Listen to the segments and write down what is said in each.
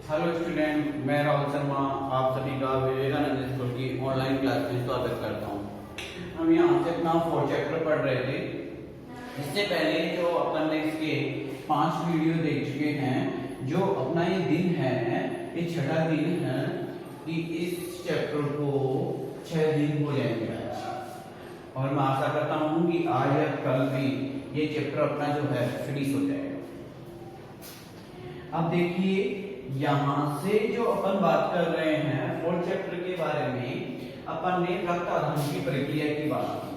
Hello student, मैं राहुल शर्मा आप सभी का विवेकानंद स्कूल की ऑनलाइन क्लास में स्वागत करता हूँ। हम यहाँ से अपना 4 चैप्टर पढ़ रहे थे। इससे पहले जो अपन ने इसके 5 वीडियो देख चुके हैं, जो अपना ये दिन है, ये 6वां दिन है कि इस चैप्टर को 6 दिन हो जाएंगे आज। और मैं आशा करता हूँ कि आज या कल भी ये चैप्टर अपना जो है फिनिश हो जाएगा। अब देखिए, यहाँ से जो अपन बात कर रहे हैं 4 चैप्टर के बारे में, अपन ने रक्त आधान की प्रक्रिया की बात की।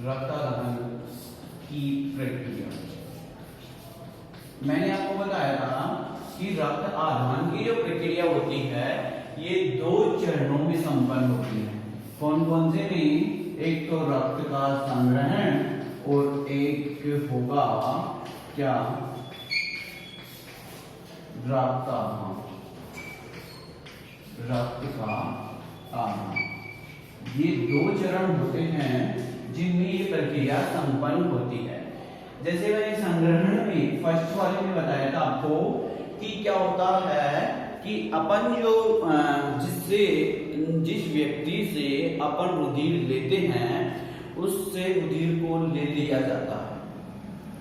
रक्त आधान की प्रक्रिया मैंने आपको बताया था कि रक्त आधान की जो प्रक्रिया होती है ये 2 चरणों में संपन्न होती है। कौन कौन से नहीं? एक तो रक्त का संग्रहण और एक होगा क्या? रक्त आधान। रक्त का आधान, ये 2 चरण होते हैं जिनमें ये प्रक्रिया संपन्न होती है। जैसे मैंने संग्रहण में फर्स्ट वाले में बताया था आपको कि क्या होता है कि अपन जो जिस व्यक्ति से अपन रुधिर लेते हैं उससे रुधिर को ले लिया जाता है।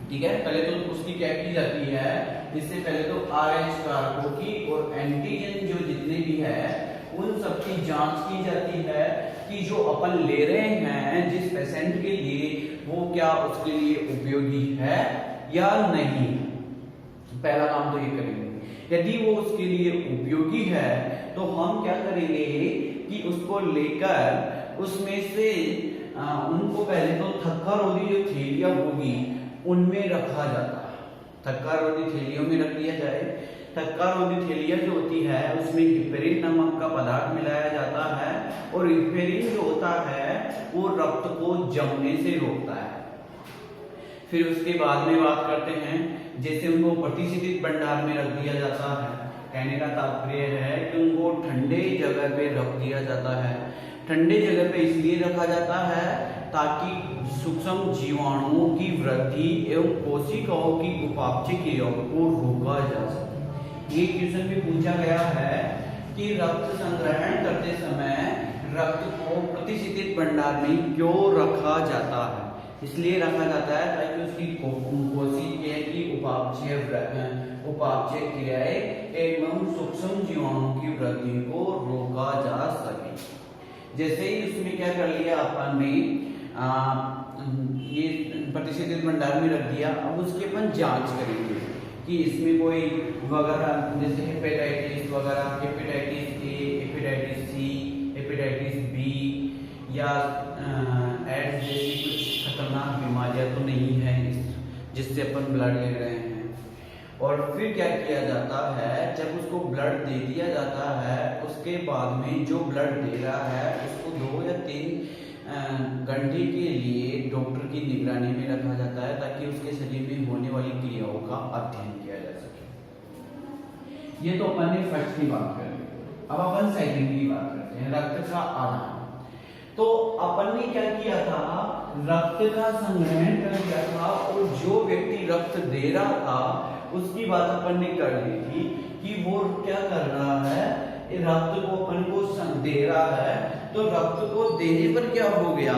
ठीक है, पहले तो उसकी क्या की जाती है? इससे पहले तो RH कारकों की और एंटीजन जो जितने भी है उन सब की जांच की जाती है कि जो अपन ले रहे हैं जिस पेशेंट के लिए, वो क्या उसके लिए उपयोगी है या नहीं। पहला काम तो ये करेंगे। यदि वो उसके लिए उपयोगी है तो हम क्या करेंगे कि उसको लेकर उसमें से उनको पहले तो थक्कारोधी जो थैलियां होगी उनमें रखा जाता है। थक्कारोधी थैलियों में रख दिया जाए। थक्कारोधी थैलियां जो होती है उसमें हिपेरिन नामक का पदार्थ मिलाया जाता है और हिपेरिन जो होता है वो रक्त को जमने से रोकता है। फिर उसके बाद में बात करते हैं, जैसे उनको प्रतिष्ठित भंडार में रख दिया जाता है। कहने का तात्पर्य है कि उनको ठंडे जगह पे रख दिया जाता है। ठंडे जगह पे इसलिए रखा जाता है ताकि सूक्ष्म जीवाणुओं की वृद्धि एवं कोशिकाओं की उपापचय क्रियाओं को रोका जा सके। ये क्वेश्चन भी पूछा गया है कि रक्त संग्रहण करते समय रक्त को प्रतिष्ठित भंडार में क्यों रखा जाता है? इसलिए रखा जाता है ताकि उसकी कोशिका की उपापचय क्रियाएं एवं सूक्ष्म जीवाणुओं की वृद्धि को रोका जा सके। जैसे ही उसमें क्या कर लिया अपन ने, ये प्रतिष्ठित भंडार में रख दिया। अब उसकी अपन जांच करेंगे कि इसमें कोई वगैरह, जैसे हेपेटाइटिस वगैरह, hepatitis A, hepatitis C, hepatitis B या एड्स जैसी कुछ खतरनाक बीमारियां तो नहीं है जिससे अपन ब्लड ले रहे हैं। और फिर क्या किया जाता है, जब उसको ब्लड दे दिया जाता है उसके बाद में जो ब्लड दे रहा है उसको 2 या 3 घंटे के लिए डॉक्टर की निगरानी में रखा जाता है ताकि उसके शरीर में होने वाली क्रियाओं का अध्ययन किया जा सके। ये तो अपन ने फर्स्ट की बात कर ली। अब अपन सेकंड की बात करते हैं, रक्त का आधान। तो अपन ने क्या किया था, रक्त का संग्रहण कर दिया था और जो व्यक्ति रक्त दे रहा था उसकी बात अपन ने कर ली थी कि वो क्या कर रहा है, रक्त को अपन को दे रहा है। तो रक्त को देने पर क्या हो गया,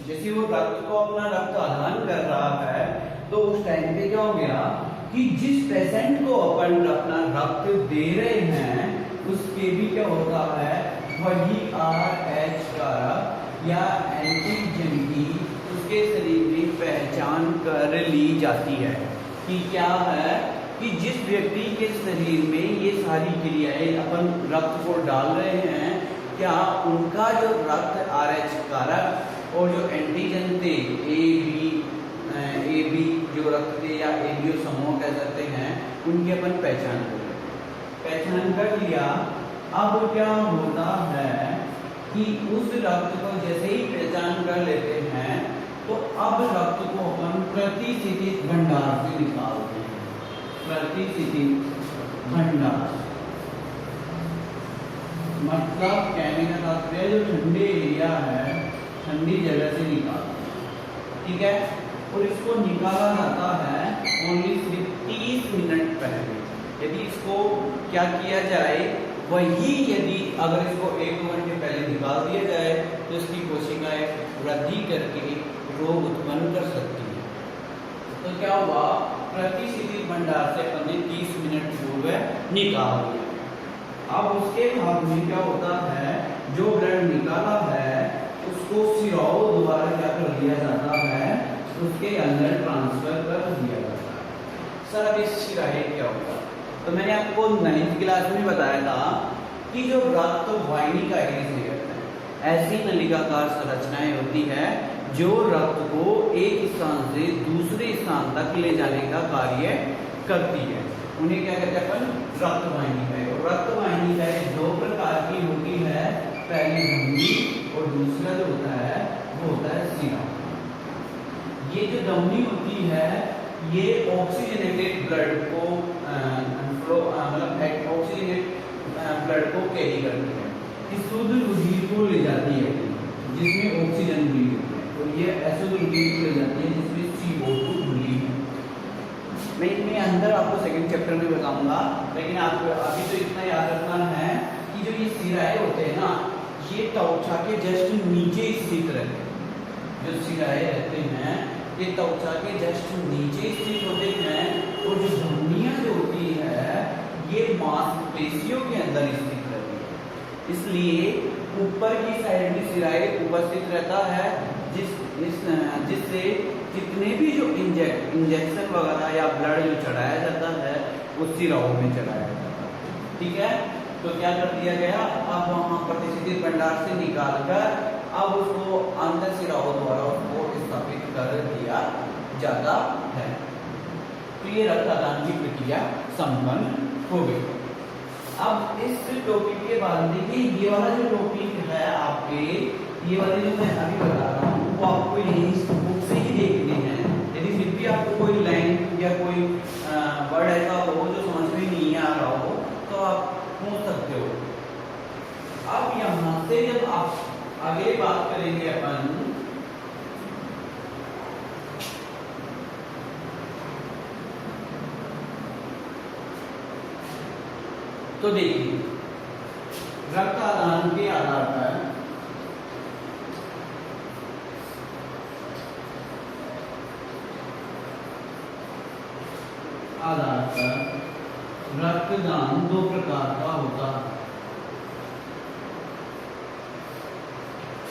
जैसे वो रक्त को अपना रक्त आदान कर रहा है तो उस टाइम पे क्या हो गया कि जिस पेशेंट को अपन अपना रक्त दे रहे हैं उसके भी क्या होता है, वही RH कारक या एंटीजन की उसके शरीर में पहचान कर ली जाती है कि क्या है कि जिस व्यक्ति के शरीर में ये सारी क्रियाएं अपन रक्त को डाल रहे हैं, क्या उनका जो रक्त RH कारक और जो एंटीजन थे AB जो रक्त थे या एबीओ समूह कह सकते हैं, उनकी अपन पहचान कर लिया। अब क्या होता है कि उस रक्त को जैसे ही पहचान कर लेते हैं तो अब रक्त को अपन प्रतिष्ठित भंडार से निकालते हैं। प्रतिष्ठित भंडार मतलब कहने का तात्पर्य जो ठंडे एरिया है, ठंडी जगह से निकालते हैं। ठीक है, और इसको निकाला जाता है ओनली सिर्फ यदि इसको क्या किया जाए, वही यदि अगर इसको 1-2 घंटे पहले निकाल दिया जाए तो इसकी कोशिकाएं वृद्धि करके रोग उत्पन्न कर सकती है। तो क्या हुआ, प्रतिशीतित भंडार से अपन ने 30 मिनट पूर्व निकाल दिया। अब उसके बाद में क्या होता है, जो ब्लड निकाला है उसको सिराओं द्वारा क्या कर दिया जाता है, उसके अंदर ट्रांसफर कर दिया जाता है। सर अब इस सिराए क्या होगा, तो मैंने आपको 9th क्लास में बताया था कि जो रक्त वाहिनी का है, ऐसी नलिकाकार संरचनाएं होती है जो रक्त को एक स्थान से दूसरे स्थान तक ले जाने का कार्य करती है। उन्हें क्या कहते हैं अपन, रक्त वाहिनी है। और रक्त वाहिनी है 2 प्रकार की होती है, पहली धमनी और दूसरा जो होता है वो होता है सिरा। ये जो धमनी होती है ये ऑक्सीजनेटेड ब्लड को मतलब ऑक्सीजनेटेड ब्लड को कैरी करती है, इस शुद्ध रुधिर को ले जाती है जिसमें ऑक्सीजन भरी होती है, और ये अशुद्ध रुधिर को ले जाती है जिसमें CO2 भरी है। मैं इनमें अंदर आपको सेकंड चैप्टर में बताऊंगा, लेकिन आपको अभी तो इतना याद रखना है कि जो ये सिराए होते हैं ना, ये त्वचा के जस्ट नीचे स्थित रहते हैं। जो सिराए रहते हैं ये त्वचा के जस्ट नीचे स्थित होते हैं, और जो धमनियां जो होती है ये मांसपेशियों के अंदर स्थित रहती है। इसलिए ऊपर की साइड में सिराए उपस्थित रहता है, जिससे जितने भी जो इंजेक्शन वगैरह या ब्लड जो चढ़ाया जाता है वो सिराओं में चढ़ाया जाता है। ठीक है, तो क्या कर दिया गया, अब वहां प्रतिष्ठित भंडार से निकालकर अब उसको अंदर सिराओं द्वारा उसको स्थापित कर दिया जाता है। तो ये रक्तदान की प्रक्रिया संपन्न हो गई। अब इस टॉपिक के बाद देखिए, ये वाला जो टॉपिक है आपके, ये वाले जो मैं अभी बता रहा हूँ वो आपको यही बुक से ही देखने हैं। यदि फिर भी आपको कोई लाइन या कोई वर्ड ऐसा हो जो समझ में नहीं आ रहा हो तो आप पूछ सकते हो। अब यहाँ से जब आप आगे बात करेंगे अपन, तो देखिए रक्त आदान के आधार पर रक्तदान 2 प्रकार का होता है।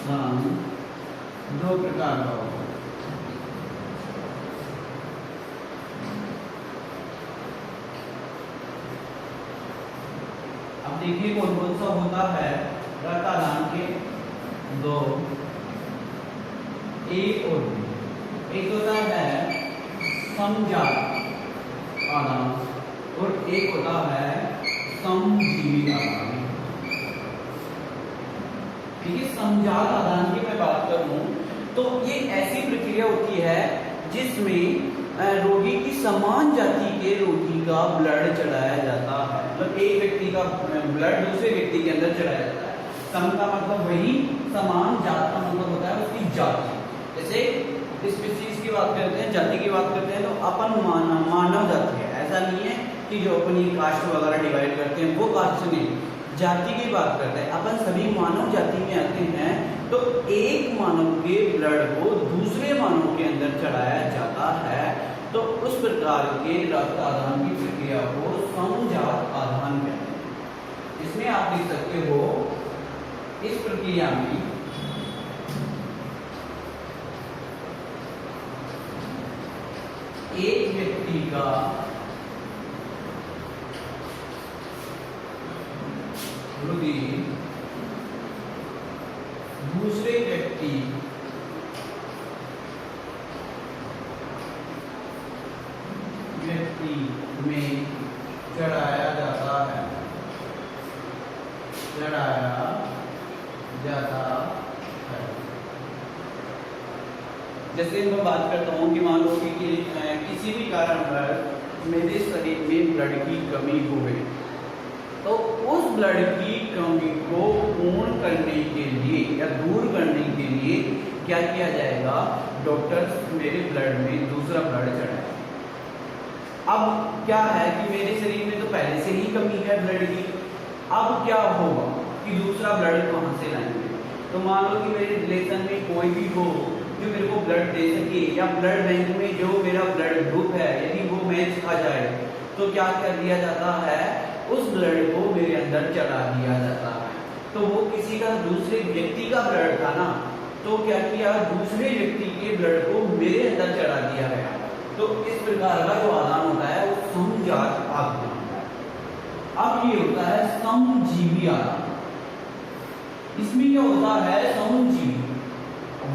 दान 2 प्रकार का होता है। अब देखिए कौन कौन सा होता है रक्तदान के 2, एक और एक होता है समजात आदान और एक होता है समजीवी आदान। ठीक है, समजात आदान की मैं बात करूं तो ये ऐसी प्रक्रिया होती है जिसमें रोगी की समान जाति के रोगी का ब्लड चढ़ाया जाता है। मतलब एक व्यक्ति का ब्लड दूसरे व्यक्ति के अंदर चढ़ाया जाता है। सम का मतलब वही, समान, जात का मतलब होता है उसकी जाति। जैसे स्पीशीज की बात करते हैं, जाति की बात करते हैं तो अपन मानव जाति है। ऐसा नहीं है कि जो अपनी कास्ट वगैरह डिवाइड करते हैं वो कास्ट नहीं, जाति की बात करते हैं अपन, सभी मानव जाति में आते हैं। तो एक मानव के ब्लड को दूसरे मानव के अंदर चढ़ाया जाता है, तो उस प्रकार के रक्त आदान की प्रक्रिया को समजात आदान कहते हैं। इसमें आप देख सकते हो इस प्रक्रिया में एक व्यक्ति का रुधिर दूसरे व्यक्ति में चढ़ाया जाता है, जैसे मैं बात करता हूँ कि मान लो कि किसी भी कारणवश मेरे शरीर में ब्लड की कमी हो गई, तो उस ब्लड की कमी को पूर्ण करने के लिए या दूर करने के लिए क्या किया जाएगा, डॉक्टर मेरे ब्लड में दूसरा ब्लड चढ़ाएगा। अब क्या है कि मेरे शरीर में तो पहले से ही कमी है ब्लड की, अब क्या होगा कि दूसरा ब्लड कहाँ से लाएंगे? तो मान लो कि मेरे रिलेशन में कोई भी हो जो मेरे को ब्लड दे सके, या ब्लड बैंक में जो मेरा ब्लड ग्रुप है यदि वो मैच खा जाए तो क्या कर दिया जाता है, उस ब्लड को मेरे अंदर चढ़ा दिया जाता है। तो वो किसी का दूसरे व्यक्ति का ब्लड था ना, तो क्या किया, दूसरे व्यक्ति के ब्लड को मेरे अंदर चढ़ा दिया गया। तो इस प्रकार का जो आदान होता है वो समजात आदान होता है। अब ये होता है समजीवी आदान। इसमें क्या होता है, समजीवी,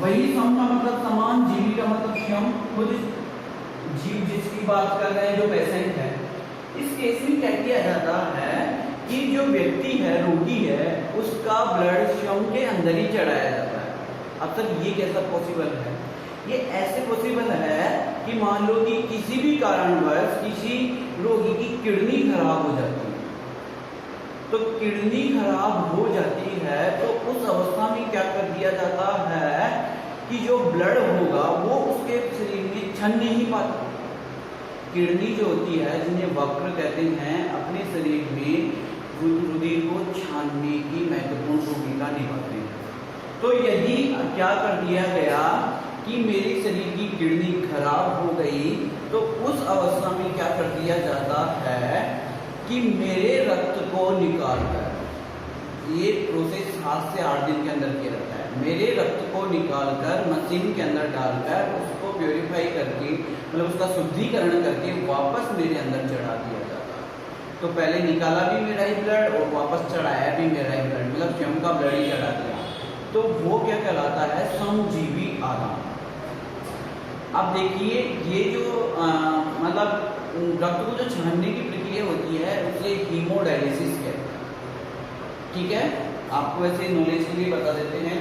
वही सम का मतलब समान, जीवी का मतलब क्षम, खुद जीव जिसकी बात कर रहे हैं जो पेशेंट है। इस केस में क्या किया जाता है कि जो व्यक्ति है, रोगी है, उसका ब्लड स्वयं के अंदर ही चढ़ाया जाता है। अब तक ये कैसा पॉसिबल है? ये ऐसे पॉसिबल है कि मान लो कि किसी भी कारणवश किसी रोगी की किडनी खराब हो जाती है, तो किडनी खराब हो जाती है तो उस अवस्था में क्या कर दिया जाता है कि जो ब्लड होगा वो उसके शरीर में छन नहीं पाता। किडनी जो होती है, जिन्हें वक्र कहते हैं, अपने शरीर में रुधिर को छानने की महत्वपूर्ण भूमिका निभाते हैं। तो यदि क्या कर दिया गया कि मेरे शरीर की किडनी खराब हो गई, तो उस अवस्था में क्या कर दिया जाता है कि मेरे रक्त को निकालकर, ये प्रोसेस 7 से 8 दिन के अंदर किया जाता है, मेरे रक्त को निकालकर मशीन के अंदर डालकर उसको प्योरीफाई करके, मतलब उसका शुद्धिकरण करके वापस मेरे अंदर चढ़ा दिया जाता है। तो पहले निकाला भी मेरा ही ब्लड और वापस चढ़ाया भी मेरा ही ब्लड, मतलब स्वयं का ब्लड ही चढ़ा दिया। तो वो क्या कहलाता है, समजीवी आदान। अब देखिए ये जो मतलब रक्त को जो छानने की प्रक्रिया होती है उसे हीमोडायलिसिस कहते हैं। ठीक है, आपको ऐसे नॉलेज के लिए बता देते हैं,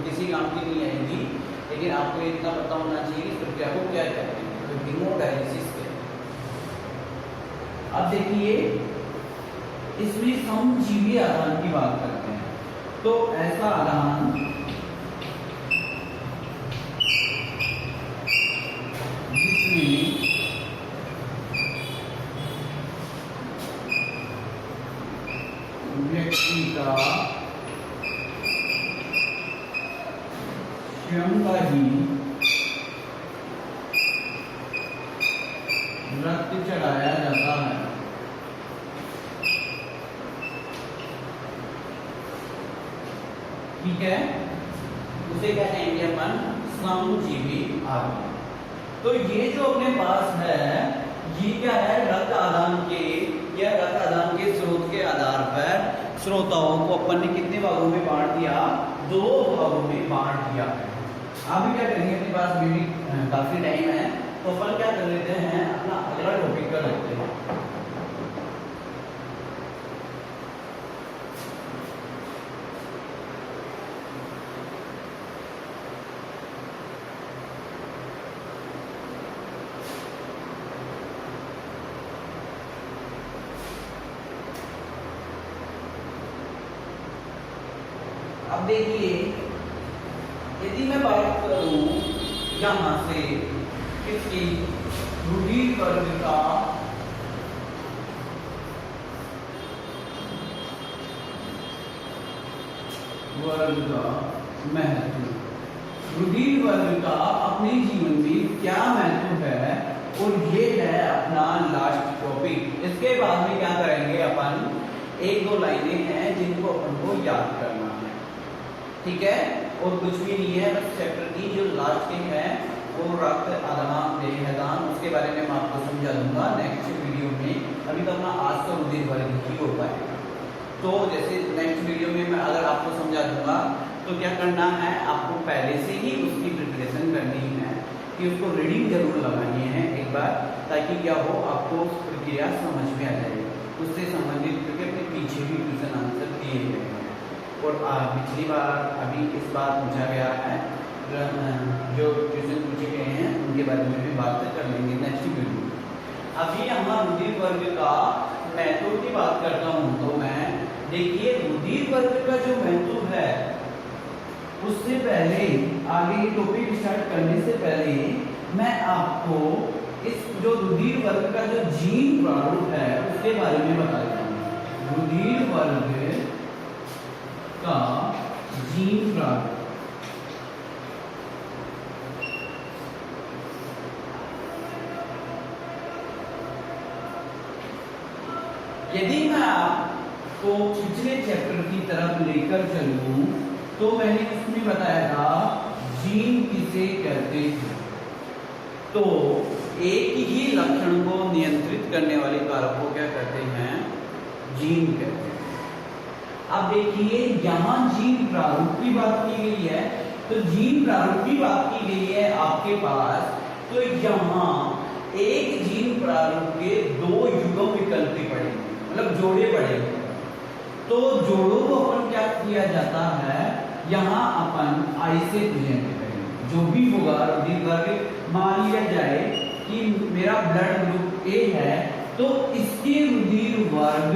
किसी काम की नहीं आएगी, लेकिन आपको इतना पता होना चाहिए इस प्रक्रिया को क्या कहते हैं, तो हीमोडायलिसिस कहते हैं। अब देखिए इसमें समजीवी आदान की बात करते हैं, तो ऐसा आदान जिसमें व्यक्ति का स्वयं का ही रक्त चढ़ाया जाता है। ठीक है, उसे क्या कहेंगे अपन, समजीवी आदान। तो ये जो अपने पास है ये क्या है, रक्त आदान के या रक्त आदान के स्रोत के आधार पर श्रोताओं को अपन ने कितने भागों में बांट दिया, 2 भागों में बांट दिया है। अभी क्या करेंगे, अपने पास भी काफी टाइम है, तो अपन क्या कर लेते हैं, अपना अगला टॉपिक कर लेते हैं। अब देखिए यदि मैं बात करूं यहां से किसकी, रुधिर वर्ग का महत्व, रुधिर वर्ग का अपने जीवन में क्या महत्व है, और ये है अपना लास्ट टॉपिक। इसके बाद में क्या करेंगे अपन, 1-2 लाइनें हैं जिनको अपन को याद करना है। ठीक है, और कुछ भी नहीं है, बस चैप्टर की जो लास्ट के हैं वो रक्त आदान देहदान, उसके बारे में मैं आपको समझा दूंगा नेक्स्ट वीडियो में। अभी तो अपना आज तो रुधिर वर्ग ही हो पाएगा, तो जैसे नेक्स्ट वीडियो में मैं अगर आपको समझा दूंगा तो क्या करना है, आपको पहले से ही उसकी प्रिपरेशन करनी है कि उसको रीडिंग जरूर लगानी है एक बार, ताकि क्या हो, आपको प्रक्रिया समझ में आ जाए, उससे संबंधित, क्योंकि अपने पीछे भी क्वेश्चन आंसर दिए गए हैं। और पिछली बार अभी इस बार पूछा गया है, जो क्वेश्चन पूछे गए हैं उनके बारे में भी बात कर लेंगे नेक्स्ट वीडियो। अभी यहाँ रुधिर वर्ग का महत्व की बात करता हूँ, तो मैं देखिए रुधिर वर्ग का जो महत्व है उससे पहले, आगे टॉपिक स्टार्ट करने से पहले मैं आपको इस जो रुधिर वर्ग का जो जीन प्रारूप है उसके बारे में बता देता हूं। रुधिर वर्ग का जीन प्रारूप, यदि मैं आपको पिछले चैप्टर की तरफ लेकर चलूं तो मैंने उसमें बताया था जीन किसे कहते हैं। तो एक ही लक्षण को नियंत्रित करने वाले कारक को क्या कहते हैं? जीन कहते हैं। अब देखिए यहाँ जीन प्रारूप की बात की गई है, तो जीन प्रारूप की बात की गई है आपके पास, तो यहाँ एक जीन प्रारूप के दो युग्म विकल्प पड़ेंगे, मतलब जोड़े पड़ेंगे। तो जोड़ों को अपन क्या किया जाता है, यहाँ अपन आई से प्रेजेंट करेंगे। जो भी होगा रुधिर वर्ग, मान लिया जाए कि मेरा ब्लड ग्रुप ए है, तो इसके रुधिर वर्ग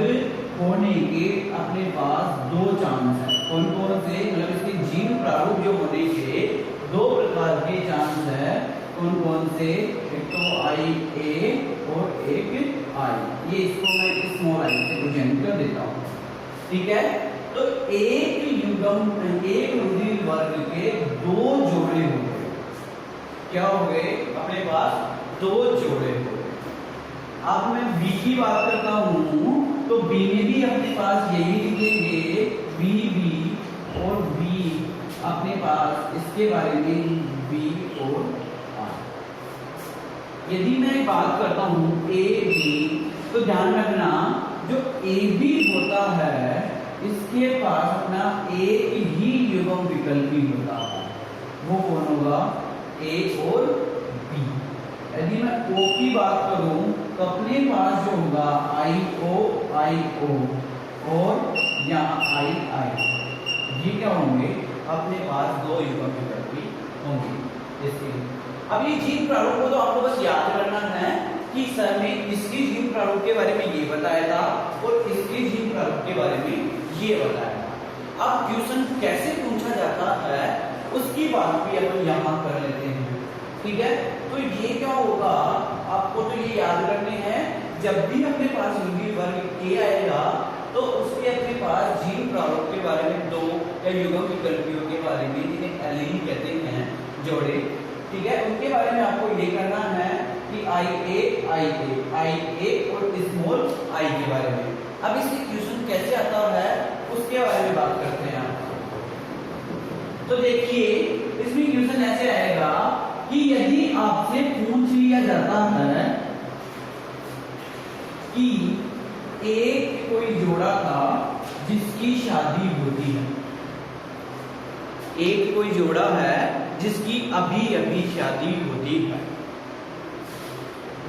होने के अपने पास दो चांस है। कौन कौन से? मतलब इसके जीन प्रारूप जो होने के दो प्रकार के चांस है। कौन कौन से? एक तो आई ए और एक आई। ये इसको मैं स्मॉल आई से प्रेजेंट कर देता हूँ, ठीक है। तो एक युग्म, एक रुधिर वर्ग के दो जोड़े हो गए। क्या हो गए? अपने पास दो जोड़े हो गए। अब मैं बी की बात करता हूं, तो बी में भी अपने पास यही लिखेंगे, बी बी और बी अपने पास इसके बारे में बी और आर। यदि मैं बात करता हूं ए बी, तो ध्यान रखना जो ए बी होता है इसके पास अपना एक ही युग्म विकल्प ही होता है। वो कौन होगा? ए और बी। यदि मैं ओ की बात करूं तो अपने पास जो होगा आई ओ और यहाँ आई आई, ये क्या होंगे? अपने पास दो युग्म विकल्प होंगे। इसके अब ये जीन प्रारूप को तो आपको बस याद करना है कि सर ने इसकी जीन प्रारूप के बारे में ये बताया था और इसके जीन प्रारूप के बारे में ये बताया था। अब क्वेश्चन कैसे पूछा जाता है उसकी बात भी अपन यहाँ कर लेते हैं, ठीक है। तो ये क्या होगा, आपको तो ये याद करने हैं, जब भी अपने पास रुधिर वर्ग ए आएगा तो उसके अपने पास जीन प्रारूप के बारे में दो या युग्म विकल्पियों के बारे में, जिन्हें एलील कहते हैं, जोड़े, ठीक है, उनके बारे में आपको ये करना है कि आई ए और स्मॉल आई के बारे में। अब इसके क्वेश्चन कैसे आता है उसके बारे में बात करते हैं आप। तो देखिए इसमें क्वेश्चन ऐसे आएगा कि यदि आपसे पूछ लिया जाता है कि एक कोई जोड़ा था जिसकी शादी होती है, एक कोई जोड़ा है जिसकी अभी अभी शादी होती है,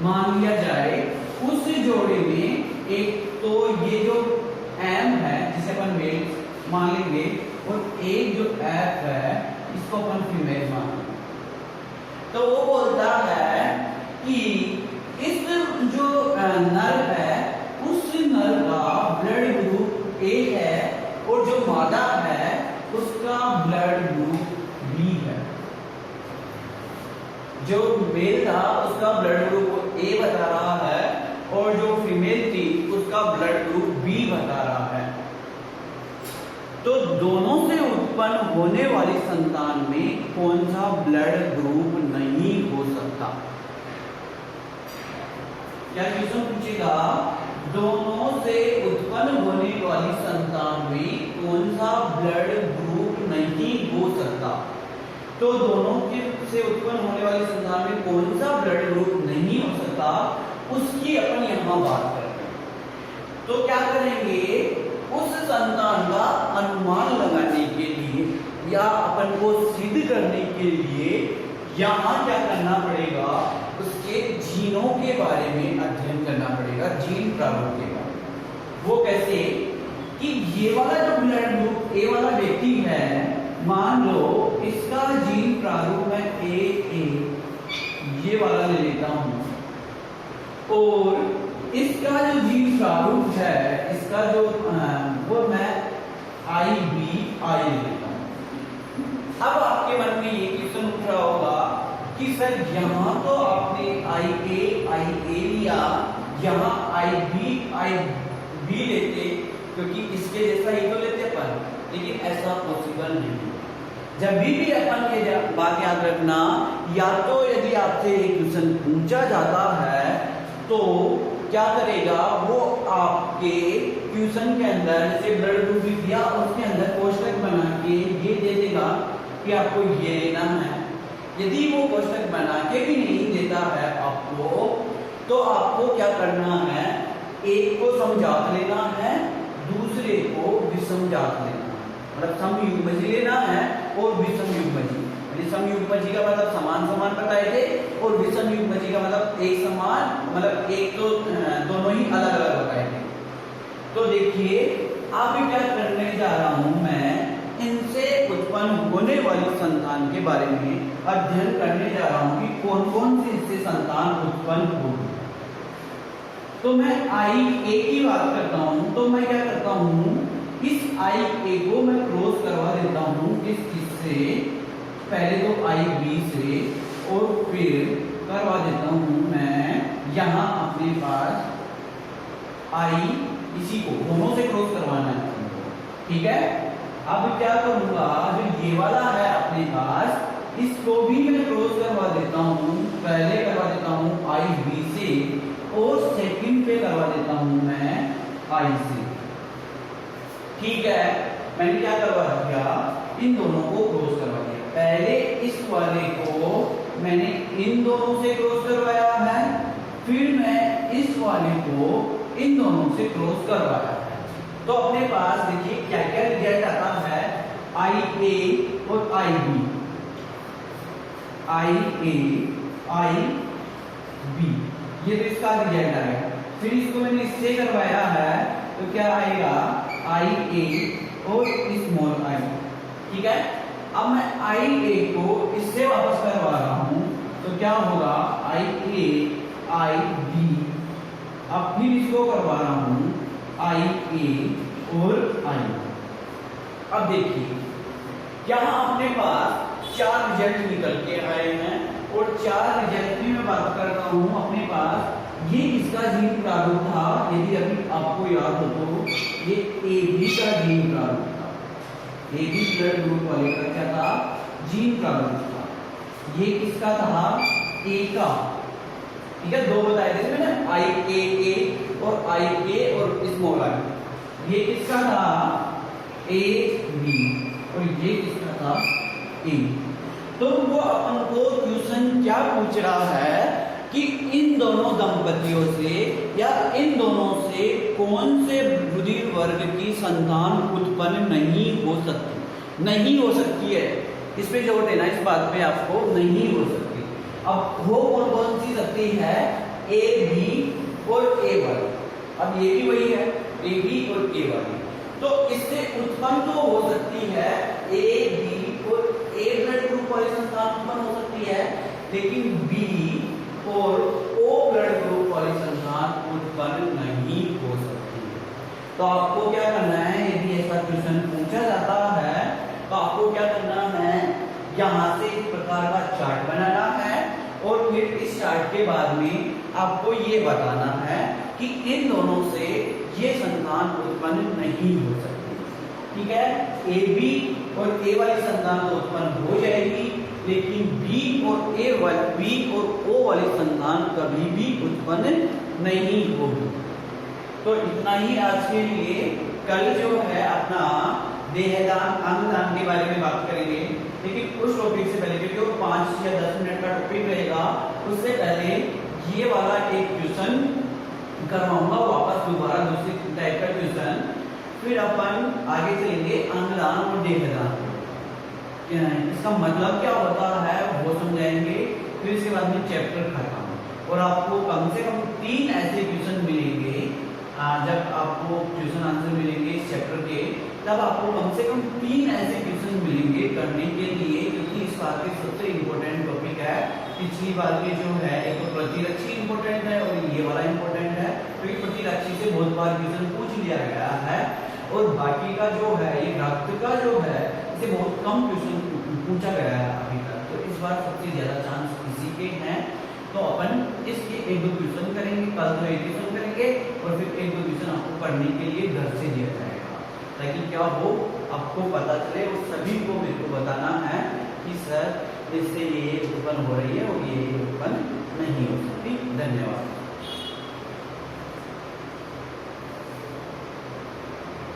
मान लिया जाए उस जोड़े में एक तो ये जो एम है जिसे अपन मेल मान लेंगे और एक जो एफ है इसको अपन फीमेल मान लेंगे। तो वो बोलता है कि इस जो नर है उस नर का ब्लड ग्रुप ए है और जो मादा है उसका ब्लड ग्रुप बी है। जो मेल था उसका ब्लड ग्रुप ए बता रहा है और जो फीमेल थी उसका ब्लड ग्रुप बी बता रहा है। तो दोनों से उत्पन्न होने वाली संतान में कौन सा ब्लड ग्रुप नहीं हो सकता? क्या क्वेश्चन पूछेगा, दोनों से उत्पन्न होने वाली संतान में कौन सा ब्लड ग्रुप नहीं हो सकता? तो दोनों के से उत्पन्न होने वाली संतान में कौन सा ब्लड ग्रुप नहीं हो सकता उसकी अपन यहां बात करते हैं। तो क्या करेंगे, उस संतान का अनुमान लगाने के लिए या अपन को सिद्ध करने के लिए यहां क्या करना पड़ेगा, उसके जीनों के बारे में अध्ययन करना पड़ेगा, जीन प्रारूप के बारे में। वो कैसे कि ये वाला जो ब्लड ग्रुप ए वाला व्यक्ति है, मान लो इसका जीन प्रारूप मैं ए ये वाला ले लेता हूं और इसका जो जीन प्रारूप है इसका जो वो मैं आई ले लेता हूं। अब आपके मन में ये क्वेश्चन उठ रहा होगा कि सर यहाँ तो आपने आई ए दिया, यहाँ आई बी लेते, क्योंकि इसके जैसा ही तो लेते अपन, लेकिन ऐसा पॉसिबल नहीं। जब भी अपन ये बात याद रखना, या तो यदि आपसे एक क्वेश्चन पूछा जाता है तो क्या करेगा वो, आपके क्वेश्चन के अंदर जैसे ब्लड ग्रुप भी दिया, उसके अंदर कोष्टक बना के ये दे देगा कि आपको ये लेना है। यदि वो कोष्टक बना के भी नहीं देता है आपको, तो आपको क्या करना है, एक को समझात लेना है, दूसरे को विषमजात लेना है। मतलब समयुग्मजी लेना है और विषमयुग्मजी। समयुग्मजी का मतलब समान समान बताए थे, और विषमयुग्मजी का मतलब एक समान, मतलब एक तो दोनों ही अलग अलग बताए थे। तो देखिए अब क्या करने जा रहा हूं मैं, इनसे उत्पन्न होने वाली संतान के बारे में अध्ययन करने जा रहा हूं कि कौन कौन से इससे संतान उत्पन्न होगी। तो मैं आई ए की बात करता हूं, तो मैं क्या करता हूं, इस आई ए को मैं क्रॉस करवा देता हूं इससे, पहले तो आई बी से, और फिर करवा देता हूं मैं यहां अपने पास आई, इसी को दोनों से क्रॉस करवाना है, ठीक है। अब क्या करूंगा, जो ये वाला है अपने पास, इसको भी मैं क्रॉस करवा देता हूं, पहले करवा देता हूं आई बी से, और सेकंड पे करवा देता हूं मैं आई से, ठीक है। मैंने क्या करवा दिया, इन दोनों को क्रॉस करवा दिया। पहले इस वाले को मैंने इन दोनों से क्रॉस करवाया है, फिर मैं इस वाले को इन दोनों से क्रॉस करवाया है। तो अपने पास देखिए क्या क्या रिजल्ट आता है, आई ए और आई बी, आई ए आई बी, ये तो इसका रिजल्ट आएगा। फिर इसको मैंने इससे करवाया है, तो क्या आएगा, आई ए और स्मॉल आई, ठीक है। अब मैं आई ए को इससे वापस करवा रहा हूं, तो क्या होगा, आई ए आई बी, अब फिर इसको करवा रहा हूं आई ए और आई। अब देखिए यहां अपने पास 4 रिजल्ट निकल के आए हैं, और 4 रिजल्ट की मैं बात करता हूं अपने पास। ये इसका जीन प्रारूप था, यदि अभी आपको याद हो तो, ये ए बी का जीन प्रारूप था, ए बी ब्लड ग्रुप वाले का क्या था, जीन प्रारूप था। ये किसका था, ए का, ठीक है। दो बताए थे मैंने, आई ए और आई ए और स्मॉल आई। ये किसका था, ए बी, और ये किसका था, ए। तो वो अपन को क्वेश्चन क्या पूछ रहा है कि इन दोनों दंपतियों से या इन दोनों से कौन से रुधिर वर्ग की संतान उत्पन्न नहीं हो सकती, नहीं हो सकती है, इस पे जोर देना, इस बात पे आपको, नहीं हो सकती। अब वो कौन कौन सी सकती है, ए बी और ए वाली। अब ये भी वही है, ए बी और ए वाली, तो इससे उत्पन्न तो हो सकती है ए बी और ए ब्लड ग्रुप वाली संतान उत्पन्न हो सकती है, लेकिन बी और ओ ब्लड ग्रुप वाली संतान उत्पन्न नहीं हो सकती है। तो आपको क्या करना है, यदि ऐसा क्वेश्चन पूछा जाता है तो आपको क्या करना है, यहाँ से इस प्रकार का चार्ट बनाना है, और फिर इस चार्ट के बाद में आपको ये बताना है कि इन दोनों से ये संतान उत्पन्न नहीं हो सकती, ठीक है। ए बी और ए वाली संतान तो उत्पन्न हो जाएगी, लेकिन बी और ए वाली, बी और ओ वाली संतान कभी भी उत्पन्न नहीं होगी। तो इतना ही आज के लिए। कल जो है अपना देहदान, अंगदान के बारे में बात करेंगे, लेकिन उस टॉपिक से पहले, क्योंकि वो 5 या 10 मिनट का टॉपिक रहेगा, उससे पहले ये वाला एक क्वेश्चन करवाऊंगा वापस दोबारा, दूसरी टाइप का क्वेश्चन। फिर अपन आगे चलेंगे अंगदान और देहदान, इसका मतलब क्या होता है वो समझाएंगे। फिर इसके बाद में चैप्टर खत्म, और आपको कम से कम 3 ऐसे क्वेश्चन मिलेंगे। जब आपको क्वेश्चन आंसर मिलेंगे इस चैप्टर के, तब आपको कम से कम 3 ऐसे क्वेश्चन मिलेंगे करने के लिए, क्योंकि इस बार के सबसे इम्पोर्टेंट टॉपिक है। पिछली बार के जो है, एक तो प्रतिरक्षी इम्पोर्टेंट है और ये वाला इम्पोर्टेंट है, क्योंकि प्रतिरक्षी से बहुत बार क्वेश्चन पूछ लिया गया है, और बाकी का जो है ये रक्त का जो है, इसे बहुत कम क्वेश्चन पूछा गया है अभी तक। तो इस बार सबसे ज्यादा चांस इसी के हैं, तो अपन इसके 1-2 क्वेश्चन करेंगे कल बाद में एडिशन करेंगे और फिर एक दो क्वेश्चन आपको पढ़ने के लिए घर से दिया जाएगा, ताकि क्या हो आपको पता चले और सभी को मेरे को बताना है कि सर इससे ये उत्पन्न हो रही है और ये उत्पन्न नहीं हो सकती। धन्यवाद।